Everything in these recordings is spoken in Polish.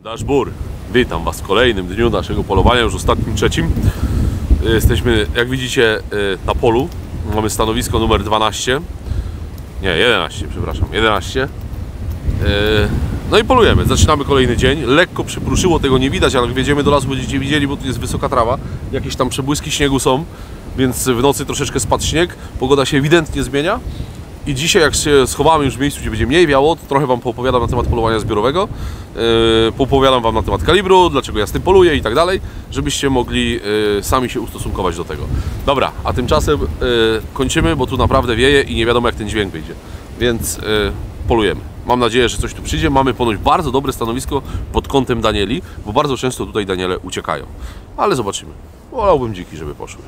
Dashbur, witam Was w kolejnym dniu naszego polowania, już ostatnim, trzecim. Jesteśmy, jak widzicie, na polu. Mamy stanowisko numer 12. Nie, 11, przepraszam, 11. No i polujemy, zaczynamy kolejny dzień. Lekko przypruszyło, tego nie widać, ale jak wjedziemy do lasu, będziecie widzieli, bo tu jest wysoka trawa. Jakieś tam przebłyski śniegu są, więc w nocy troszeczkę spadł śnieg. Pogoda się ewidentnie zmienia. I dzisiaj, jak się schowamy już w miejscu, gdzie będzie mniej wiało, to trochę Wam poopowiadam na temat polowania zbiorowego. Poopowiadam Wam na temat kalibru, dlaczego ja z tym poluję i tak dalej, żebyście mogli sami się ustosunkować do tego. Dobra, a tymczasem kończymy, bo tu naprawdę wieje i nie wiadomo, jak ten dźwięk wyjdzie. Więc polujemy. Mam nadzieję, że coś tu przyjdzie. Mamy ponoć bardzo dobre stanowisko pod kątem danieli, bo bardzo często tutaj daniele uciekają. Ale zobaczymy. Wolałbym dziki, żeby poszły.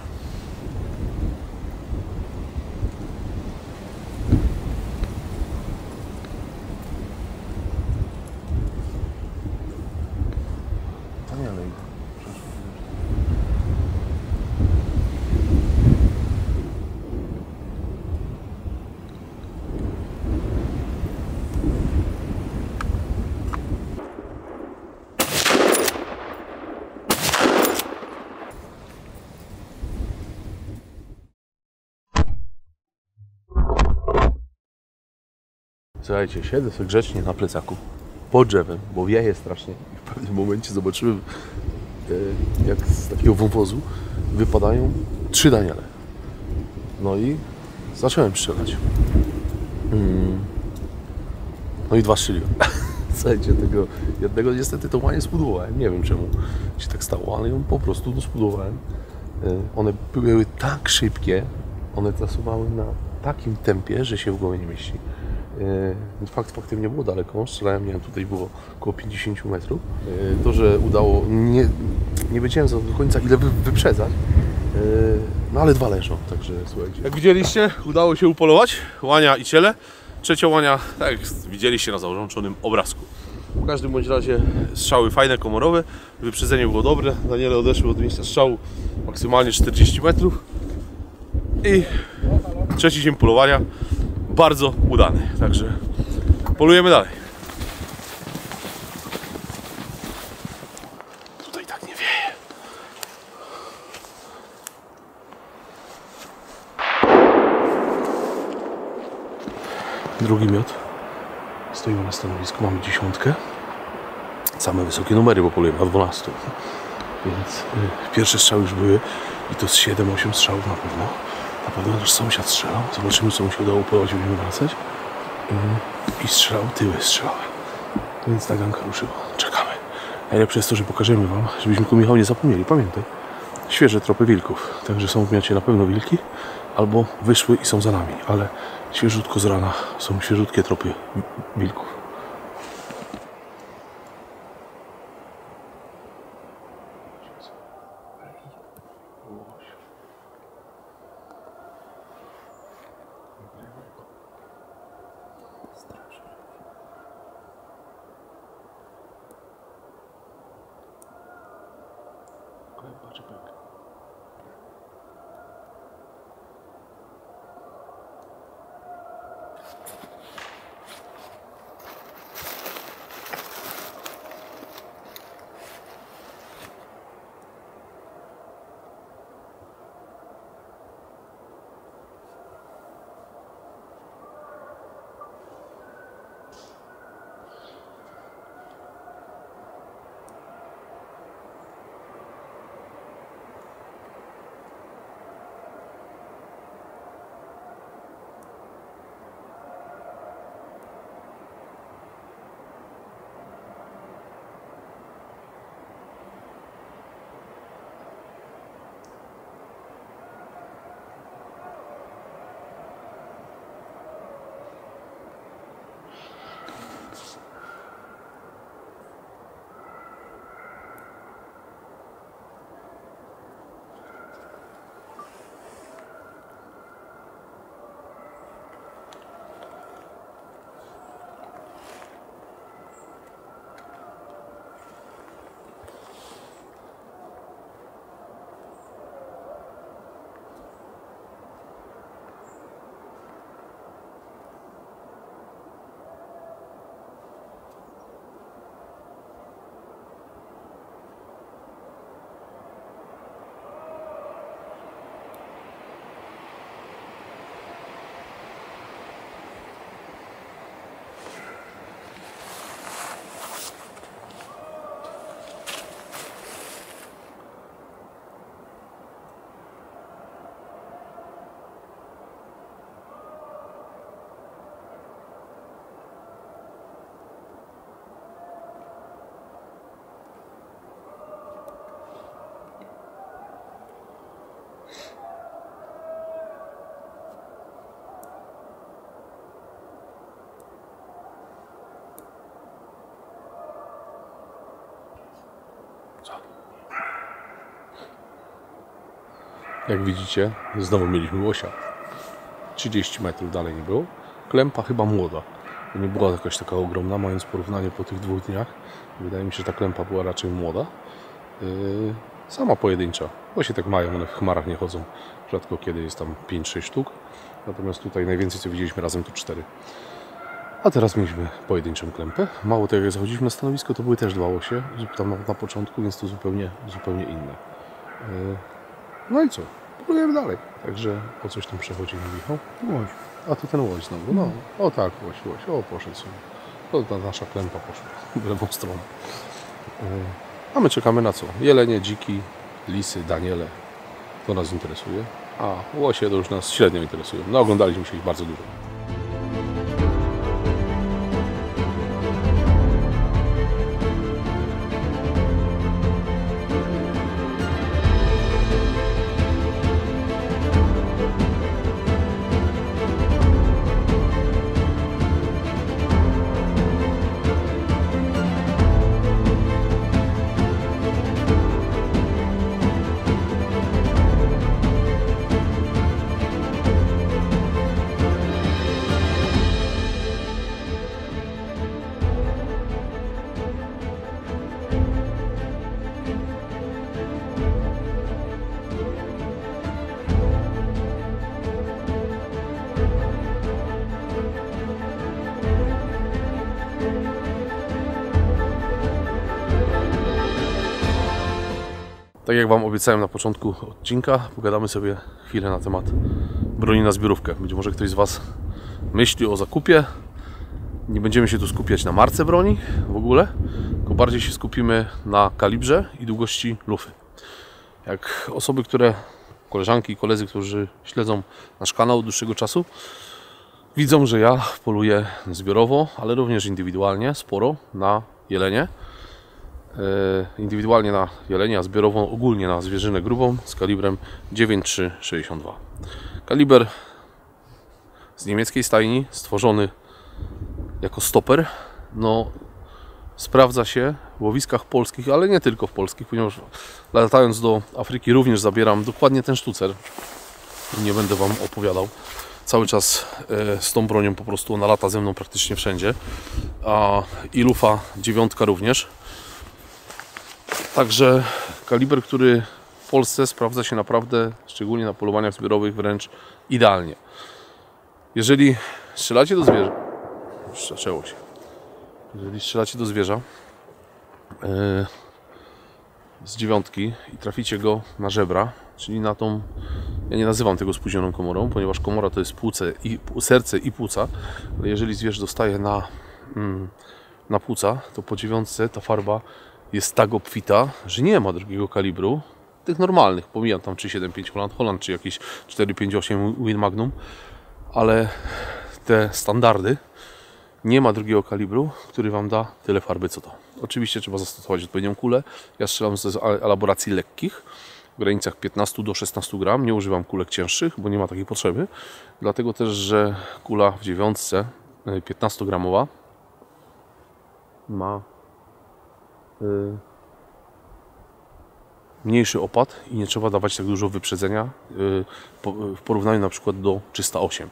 Słuchajcie, siedzę sobie grzecznie na plecaku pod drzewem, bo wieje strasznie i w pewnym momencie zobaczyłem, jak z takiego wąwozu wypadają 3 daniele. No i zacząłem strzelać. No i 2 strzeliłem. Słuchajcie, tego jednego niestety to łanie spudłowałem. Nie wiem czemu się tak stało, ale ją po prostu spudłowałem. One były tak szybkie, one zasuwały na takim tempie, że się w głowie nie mieści. Faktem nie było daleko, strzelałem, nie wiem, tutaj było około 50 metrów. To, że udało, nie wiedziałem do końca ile wyprzedzać, no ale 2 leżą, także słuchajcie. Jak widzieliście, udało się upolować łania i ciele. Trzecia łania, tak jak widzieliście na załączonym obrazku. W każdym bądź razie strzały fajne, komorowe, wyprzedzenie było dobre, daniele odeszły od miejsca strzału maksymalnie 40 metrów i trzeci dzień polowania bardzo udany, także polujemy dalej. Tutaj tak nie wieje. Drugi miot. Stoimy na stanowisku, mamy 10. Same wysokie numery, bo polujemy na 12. Więc pierwsze strzały już były i to z 7-8 strzałów na pewno. Na pewno nasz sąsiad strzelał. Zobaczymy, co mu się udało polować, będziemy wracać. I strzelał, tyły strzelałem. Więc ta ganka ruszyła. Czekamy. Najlepsze jest to, że pokażemy Wam, żebyśmy tu, Michał, nie zapomnieli. Pamiętaj, świeże tropy wilków. Także są w miocie na pewno wilki, albo wyszły i są za nami. Ale świeżutko z rana są świeżutkie tropy wilków. Jak widzicie, znowu mieliśmy łosia. 30 metrów dalej nie było. Klępa chyba młoda. Nie była jakaś taka ogromna, mając porównanie po tych 2 dniach. Wydaje mi się, że ta klępa była raczej młoda. Sama pojedyncza. Łosie tak mają, one w chmarach nie chodzą. Rzadko kiedy jest tam 5-6 sztuk. Natomiast tutaj najwięcej co widzieliśmy razem to 4. A teraz mieliśmy pojedynczą klępę. Mało tego, jak zachodziliśmy na stanowisko, to były też 2 łosie. Tam na początku, więc to zupełnie inne. No i co? Próbujemy dalej. Także po coś tam przechodzimy, Michał. Łoś. A tu ten łoś znowu. No, o tak, łoś. O, poszedł sobie. To ta nasza klępa poszła w lewą stronę. A my czekamy na co? Jelenie, dziki, lisy, daniele. To nas interesuje. A łosie to już nas średnio interesują. No, oglądaliśmy się ich bardzo dużo. Tak jak Wam obiecałem na początku odcinka, pogadamy sobie chwilę na temat broni na zbiorówkę. Być może ktoś z Was myśli o zakupie. Nie będziemy się tu skupiać na marce broni w ogóle, tylko bardziej się skupimy na kalibrze i długości lufy. Jak osoby, koleżanki i koledzy, którzy śledzą nasz kanał od dłuższego czasu, widzą, że ja poluję zbiorowo, ale również indywidualnie, sporo na jelenie. Indywidualnie na jelenia, a zbiorowo ogólnie na zwierzynę grubą z kalibrem 9.362. Kaliber z niemieckiej stajni, stworzony jako stoper. No, sprawdza się w łowiskach polskich, ale nie tylko w polskich, ponieważ latając do Afryki również zabieram dokładnie ten sztucer. Nie będę Wam opowiadał. Cały czas z tą bronią po prostu ona lata ze mną praktycznie wszędzie. I lufa 9 również. Także kaliber, który w Polsce sprawdza się naprawdę, szczególnie na polowaniach zbiorowych, wręcz idealnie. Jeżeli strzelacie do zwierza, zaczęło się. Jeżeli strzelacie do zwierza z 9 i traficie go na żebra, czyli na tą, ja nie nazywam tego spóźnioną komorą, ponieważ komora to jest serce i płuca, ale jeżeli zwierzę dostaje na płuca, to po 9 ta farba jest tak obfita, że nie ma drugiego kalibru, tych normalnych, pomijam tam 375 Holland, czy jakieś 458 Win Magnum, ale te standardy, nie ma drugiego kalibru, który Wam da tyle farby co to. Oczywiście trzeba zastosować odpowiednią kulę. Ja strzelam z elaboracji lekkich, w granicach 15 do 16 gram. Nie używam kulek cięższych, bo nie ma takiej potrzeby. Dlatego też, że kula w 9 15-gramowa ma mniejszy opad i nie trzeba dawać tak dużo wyprzedzenia w porównaniu na przykład do 308.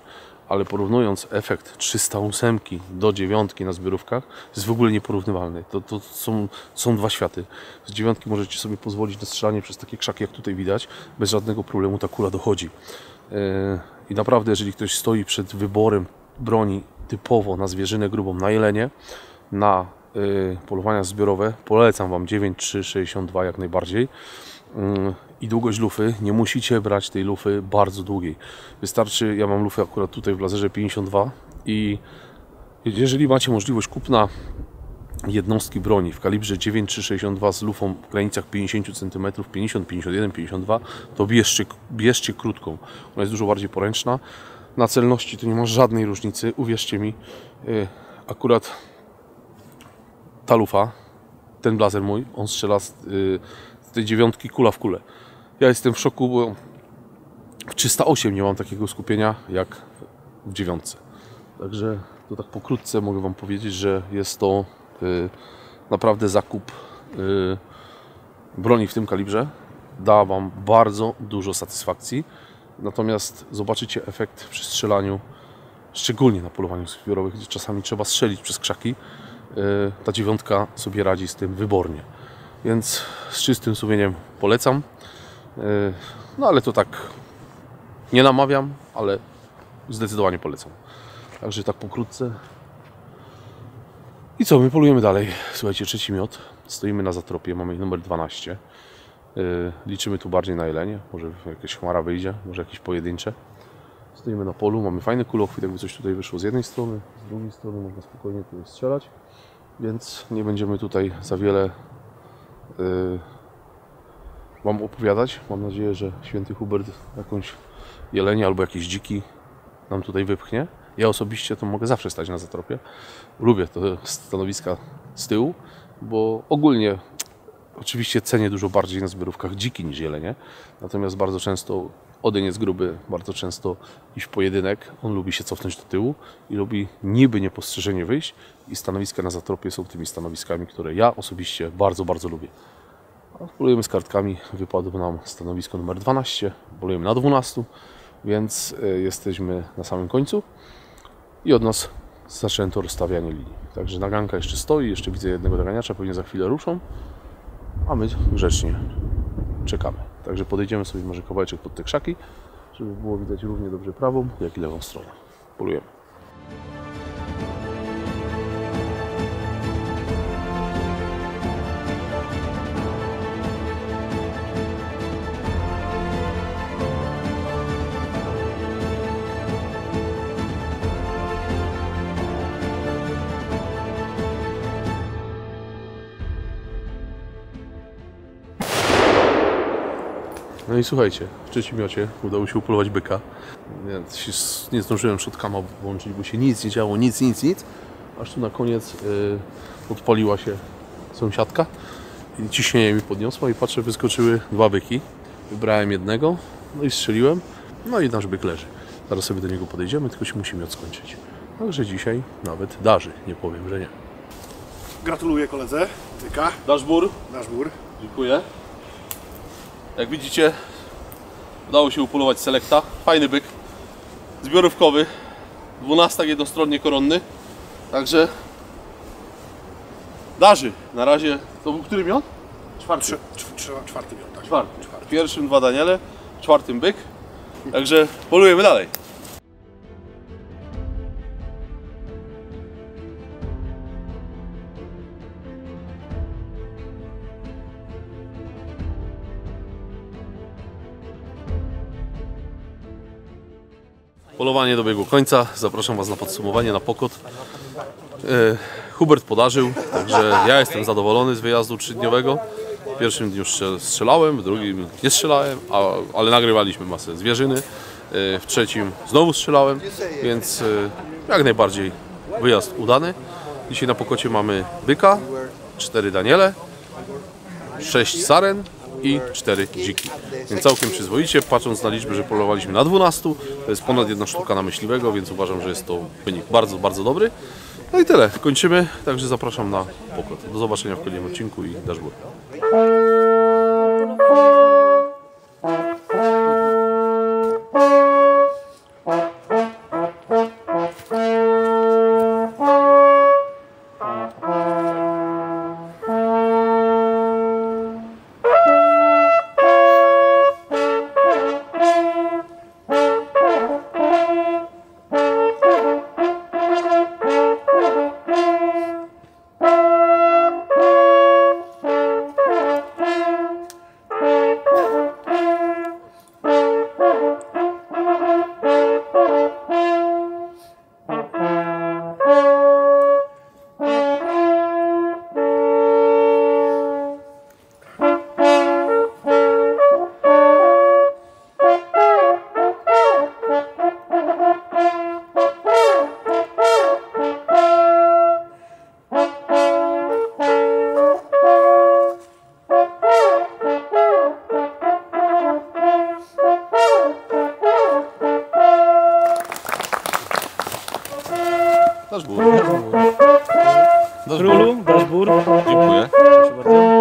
Ale porównując efekt 308 do 9 na zbiorówkach, jest w ogóle nieporównywalny. To są dwa światy. Z 9 możecie sobie pozwolić na strzelanie przez takie krzaki, jak tutaj widać. Bez żadnego problemu ta kula dochodzi. I naprawdę, jeżeli ktoś stoi przed wyborem broni typowo na zwierzynę grubą, na jelenie, na polowania zbiorowe, polecam Wam 9.362 jak najbardziej. I długość lufy, nie musicie brać tej lufy bardzo długiej. Wystarczy, ja mam lufę akurat tutaj w lazerze 52 i jeżeli macie możliwość kupna jednostki broni w kalibrze 9.362 z lufą w granicach 50 cm, 50, 51, 52, to bierzcie krótką. Ona jest dużo bardziej poręczna. Na celności to nie ma żadnej różnicy, uwierzcie mi. Akurat ta lufa, ten blazer mój, on strzela z tej 9 kula w kulę. Ja jestem w szoku, bo w 308 nie mam takiego skupienia jak w 9. Także to tak pokrótce mogę Wam powiedzieć, że jest to naprawdę zakup broni w tym kalibrze. da Wam bardzo dużo satysfakcji. Natomiast zobaczycie efekt przy strzelaniu, szczególnie na polowaniu zbiorowym, gdzie czasami trzeba strzelić przez krzaki. Ta 9 sobie radzi z tym wybornie. Więc z czystym sumieniem polecam. No ale to tak nie namawiam, ale zdecydowanie polecam. Także tak pokrótce. I co, my polujemy dalej. Słuchajcie, trzeci miot. Stoimy na zatropie, mamy numer 12. Liczymy tu bardziej na jelenie. Może jakaś chmara wyjdzie, może jakieś pojedyncze. Stoimy na polu, mamy fajny kulochwyt, jakby coś tutaj wyszło z jednej strony, z drugiej strony można spokojnie tu strzelać. Więc nie będziemy tutaj za wiele Wam opowiadać. Mam nadzieję, że święty Hubert jakąś jelenie albo jakieś dziki nam tutaj wypchnie. Ja osobiście to mogę zawsze stać na zatropie. Lubię te stanowiska z tyłu, bo ogólnie oczywiście cenię dużo bardziej na zbiorówkach dziki niż jelenie. Natomiast bardzo często odyń jest gruby, bardzo często iść w pojedynek. On lubi się cofnąć do tyłu i lubi niby niepostrzeżenie wyjść. I stanowiska na zatropie są tymi stanowiskami, które ja osobiście bardzo, bardzo lubię. Polujemy z kartkami, wypadło nam stanowisko numer 12, polujemy na 12, więc jesteśmy na samym końcu i od nas zaczęto rozstawianie linii. Także naganka jeszcze stoi, jeszcze widzę jednego naganiacza, pewnie za chwilę ruszą, a my grzecznie czekamy. Także podejdziemy sobie może kawałeczek pod te krzaki, żeby było widać równie dobrze prawą, jak i lewą stronę. Polujemy. No i słuchajcie, w trzecim miocie udało się upolować byka. Nie zdążyłem shotcama włączyć, bo się nic nie działo, nic. Aż tu na koniec odpaliła się sąsiadka i ciśnienie mi podniosła i patrzę, wyskoczyły 2 byki. Wybrałem jednego, no i strzeliłem, no i nasz byk leży. Zaraz sobie do niego podejdziemy, tylko się musimy odskończyć. Także dzisiaj nawet darzy, nie powiem, że nie. Gratuluję koledze byka. Daszbur. Dziękuję. Jak widzicie, udało się upolować selekta. Fajny byk, zbiorówkowy, 12 jednostronnie koronny. Także darzy. Na razie to był który miot? Czwarty miot, tak. Czwarty. W pierwszym 2 daniele, w czwartym byk. Także polujemy dalej. Polowanie dobiegło końca. Zapraszam Was na podsumowanie, na pokot. Hubert podarzył, także ja jestem zadowolony z wyjazdu 3-dniowego. W pierwszym dniu strzelałem, w drugim nie strzelałem, ale nagrywaliśmy masę zwierzyny. W trzecim znowu strzelałem, więc jak najbardziej wyjazd udany. Dzisiaj na pokocie mamy byka, 4 daniele, 6 saren i 4 dziki. Więc całkiem przyzwoicie, patrząc na liczbę, że polowaliśmy na 12, to jest ponad 1 sztuka na myśliwego, więc uważam, że jest to wynik bardzo, bardzo dobry. No i tyle, kończymy, także zapraszam na pokład. Do zobaczenia w kolejnym odcinku i daszbur. Królu, daszbur. Dziękuję. Proszę bardzo.